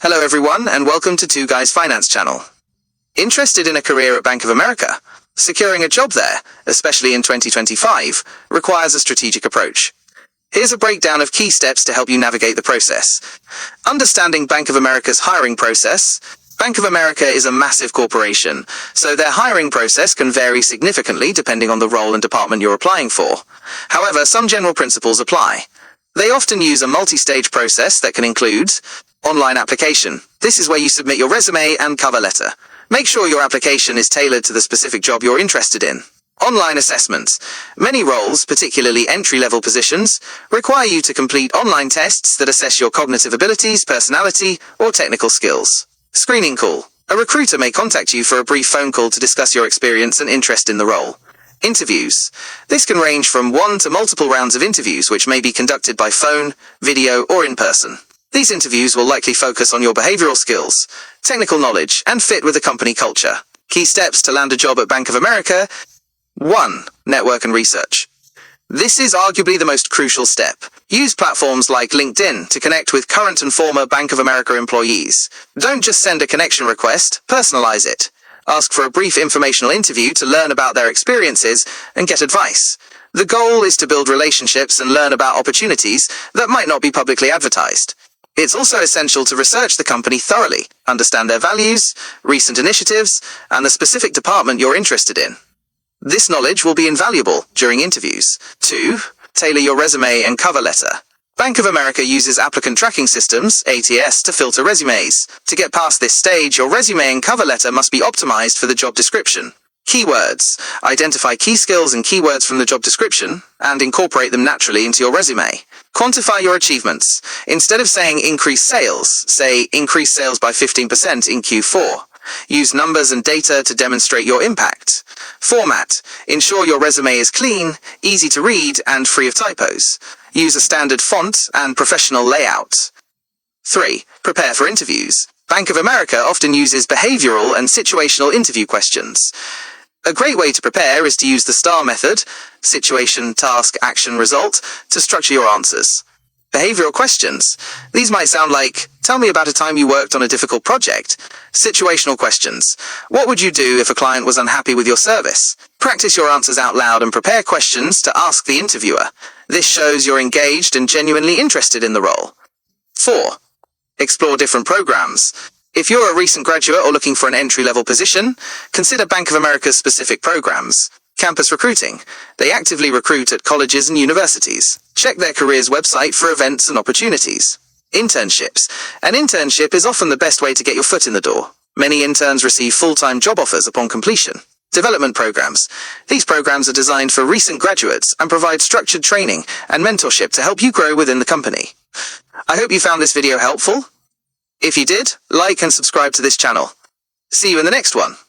Hello everyone and welcome to Twoguysfinance channel. Interested in a career at Bank of America? Securing a job there, especially in 2025, requires a strategic approach. Here's a breakdown of key steps to help you navigate the process. Understanding Bank of America's hiring process. Bank of America is a massive corporation, so their hiring process can vary significantly depending on the role and department you're applying for. However, some general principles apply. They often use a multi-stage process that can include online application. This is where you submit your resume and cover letter. Make sure your application is tailored to the specific job you're interested in. Online assessment. Many roles, particularly entry-level positions, require you to complete online tests that assess your cognitive abilities, personality, or technical skills. Screening call. A recruiter may contact you for a brief phone call to discuss your experience and interest in the role. Interviews. This can range from one to multiple rounds of interviews which may be conducted by phone, video, or in person. These interviews will likely focus on your behavioral skills, technical knowledge, and fit with the company culture. Key steps to land a job at Bank of America. 1. Network and research. This is arguably the most crucial step. Use platforms like LinkedIn to connect with current and former Bank of America employees. Don't just send a connection request, personalize it. Ask for a brief informational interview to learn about their experiences and get advice. The goal is to build relationships and learn about opportunities that might not be publicly advertised. It's also essential to research the company thoroughly, understand their values, recent initiatives, and the specific department you're interested in. This knowledge will be invaluable during interviews. 2. Tailor your resume and cover letter. Bank of America uses applicant tracking systems, ATS, to filter resumes. To get past this stage, your resume and cover letter must be optimized for the job description. Keywords. Identify key skills and keywords from the job description and incorporate them naturally into your resume. Quantify your achievements. Instead of saying increase sales, say increase sales by 15% in Q4. Use numbers and data to demonstrate your impact. Format. Ensure your resume is clean, easy to read, and free of typos. Use a standard font and professional layout. 3. Prepare for interviews. Bank of America often uses behavioral and situational interview questions. A great way to prepare is to use the STAR method, situation, task, action, result, to structure your answers. Behavioral questions. These might sound like, tell me about a time you worked on a difficult project. Situational questions. What would you do if a client was unhappy with your service? Practice your answers out loud and prepare questions to ask the interviewer. This shows you're engaged and genuinely interested in the role. 4. Explore different programs. If you're a recent graduate or looking for an entry-level position, consider Bank of America's specific programs. Campus recruiting. They actively recruit at colleges and universities. Check their careers website for events and opportunities. Internships. An internship is often the best way to get your foot in the door. Many interns receive full-time job offers upon completion. Development programs. These programs are designed for recent graduates and provide structured training and mentorship to help you grow within the company. I hope you found this video helpful. If you did, like and subscribe to this channel. See you in the next one.